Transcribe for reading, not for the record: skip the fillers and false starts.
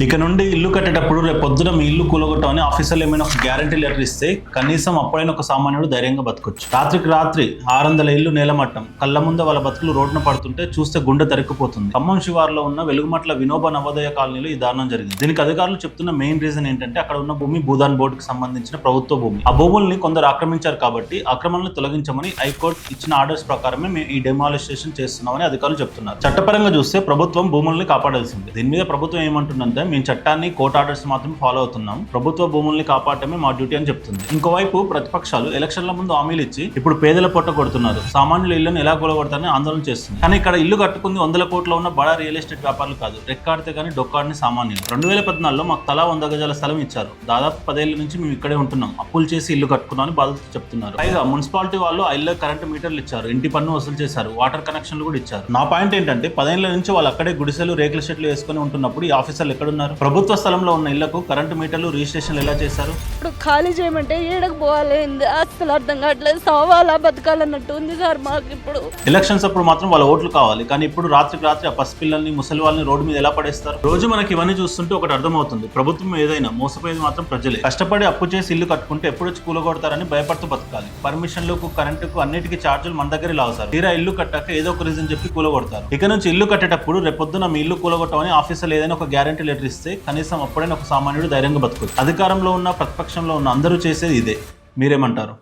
ఇక నుండి ఇల్లు కట్టేటప్పుడు రేపు పొద్దున మీ ఇల్లు కూలగొట్టమని ఆఫీసర్లు ఏమైనా ఒక గ్యారంటీ లెటర్ ఇస్తే కనీసం అప్పుడైనా ఒక సామాన్యుడు ధైర్యంగా బతకొచ్చు. రాత్రికి రాత్రి 600 ఇల్లు నేలమట్టం, కళ్ళ ముందు వాళ్ళ బతుకులు రోడ్డున పడుతుంటే చూస్తే గుండె తరుక్కుపోతుంది. ఖమ్మం శివారులో ఉన్న వెలుగుమట్ల వినోబ నవోదయ కాలనీలో ఈ దారుణం జరిగింది. దీనికి అధికారులు చెప్తున్న మెయిన్ రీజన్ ఏంటంటే అక్కడ ఉన్న భూమి భూదాన్ బోర్డుకి సంబంధించిన ప్రభుత్వ భూమి. ఆ భూముల్ని కొందరు ఆక్రమించారు కాబట్టి ఆక్రమణలు తొలగించమని హైకోర్టు ఇచ్చిన ఆర్డర్స్ ప్రకారమే మేము ఈ డెమాలిస్ట్రేషన్ చేస్తున్నామని అధికారులు చెప్తున్నారు. చట్టపరంగా చూస్తే ప్రభుత్వం భూముల్ని కాపాడాల్సిందే. దీని మీద ప్రభుత్వం ఏమంటుందంటే మేము చట్టాన్ని కోర్టు ఆర్డర్స్ మాత్రం ఫాలో అవుతున్నాం, ప్రభుత్వ భూముల్ని కాపాడటమే మా డ్యూటీ అని చెప్తుంది. ఇంకోవైపు ప్రతిపక్షాలు ఎలక్షన్ల ముందు హామీలు ఇచ్చి ఇప్పుడు పేదల పొట్ట కొడుతున్నారు, సామాన్యుల ఇళ్లను ఎలా కూలగొడతారని ఆందోళన చేస్తుంది. కానీ ఇక్కడ ఇల్లు కట్టుకుంది 100 కోట్ల ఉన్న బడా రియల్ ఎస్టేట్ వ్యాపారులు కాదు, రెక్కాడితే కానీ డొక్కాడిని సామాన్యులు. 2014లో మాకు తలా 100 గజాల స్థలం ఇచ్చారు, దాదాపు 10 ఏళ్ల నుంచి మేము ఇక్కడే ఉంటున్నాం, అప్పులు చేసి ఇల్లు కట్టుకున్నామని బాధితులు చెప్తున్నారు. పైగా మున్సిపాలిటీ వాళ్ళు ఆ ఇళ్ళ కరెంటు మీటర్లు ఇచ్చారు, ఇంటి పన్ను వసూలు చేశారు, వాటర్ కనెక్షన్లు కూడా ఇచ్చారు. నా పాయింట్ ఏంటంటే 10 ఏళ్ల నుంచి వాళ్ళు అక్కడే గుడిసెలు రేకుల షెడ్లు వేసుకుని ఉంటున్నప్పుడు ఈ ఆఫీసర్లు ఎక్కడున్నారు? ప్రభుత్వ స్థలంలో ఉన్న ఇళ్లకు కరెంటు మీటర్లు రిజిస్ట్రేషన్లు ఎలా చేశారు? ఇప్పుడు ఖాళీ చేయమంటే ఏడకు పోవాలి, అసలు అర్థం కావట్లేదు, సవాలా బతకాలన్నట్టు ఉంది సార్ మాకు. ఇప్పుడు ఎలక్షన్స్ అప్పుడు మాత్రం వాళ్ళ ఓట్లు కావాలి, కానీ ఇప్పుడు రాత్రికి రాత్రి ఆ పసిపిల్లల్ని ముసలి వాళ్ళని రోడ్డు మీద ఎలా పడేస్తారు? రోజు మనకి ఇవన్నీ చూస్తుంటే ఒకటి అర్థమవుతుంది, ప్రభుత్వం ఏదైనా మోసపోయేది మాత్రం ప్రజలే. కష్టపడి అప్పు చేసి ఇల్లు కట్టుకుంటే ఎప్పుడు వచ్చి కూలగొడతారని భయపడుతూ బతకాలి. పర్మిషన్లకు, కరెంటుకు అన్నిటికీ ఛార్జీలు మన దగ్గర లావుతారు. తీరా ఇల్లు కట్టాక ఏదో ఒక రీజన్ చెప్పి కూలగొడతారు. ఇక నుంచి ఇల్లు కట్టేటప్పుడు రేపొద్దున మీ ఇల్లు కూలగొట్టమని ఆఫీసర్లు ఏదైనా ఒక గ్యారంటీ లెటర్ ఇస్తే కనీసం అప్పుడైనా ఒక సామాన్యుడు ధైర్యంగా బతకొచ్చు. అధికారంలో ఉన్న ప్రతిపక్షంలో ఉన్న అందరూ చేసేది ఇదే. మీరేమంటారు?